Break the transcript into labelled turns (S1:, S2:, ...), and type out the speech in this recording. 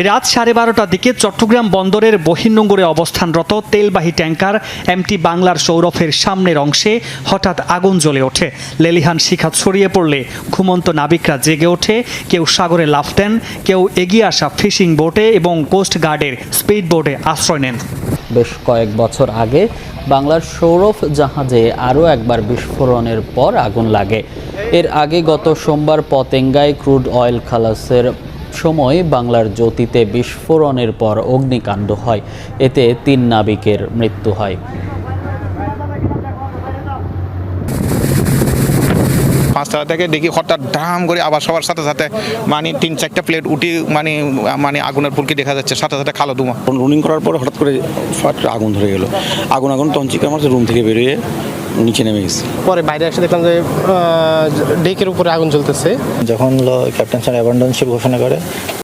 S1: রাত 12:30টার দিকে চট্টগ্রাম বন্দরের বহির্নোঙরে অবস্থানরত তেলবাহী ট্যাংকার এমটি বাংলার সৌরভের সামনের অংশে হঠাৎ আগুন জ্বলে ওঠে। লেলিহান শিখা ছড়িয়ে পড়লে ঘুমন্ত নাবিকরা জেগে ওঠে। কেউ সাগরে লাফ দেন, কেউ এগিয়ে আসা ফিশিং বোটে এবং কোস্ট গার্ডের স্পিড বোটে আশ্রয় নেন।
S2: বেশ কয়েক বছর আগে বাংলার সৌরভ জাহাজে আরও একবার বিস্ফোরণের পর আগুন লাগে। এর আগে গত সোমবার পতেঙ্গায় ক্রুড অয়েল খালাসের সময় বাংলার জ্যোতিতে বিস্ফোরণের পর অগ্নিকাণ্ড হয়। এতে 3 নাবিকের মৃত্যু হয়।
S3: 5 থেকে দেখি হঠাৎ ডাম করে আবার সবার সাথে সাথে 3-4টা প্লেট উঠি আগুনের ফুলকি দেখা যাচ্ছে, সাথে সাথে খালো ধোঁয়া।
S4: রুনিং করার পর হঠাৎ করে আগুন ধরে গেল। আগুন তখন চিৎকার মারছে, রুম থেকে বেরিয়ে নিচে নেমে গেছে।
S5: পরে বাইরে এসে দেখলাম যে ডেকের উপরে আগুন জ্বলতেছে।
S6: যখন ক্যাপ্টেন স্যার অ্যাবান্ডন্স ঘোষণা করে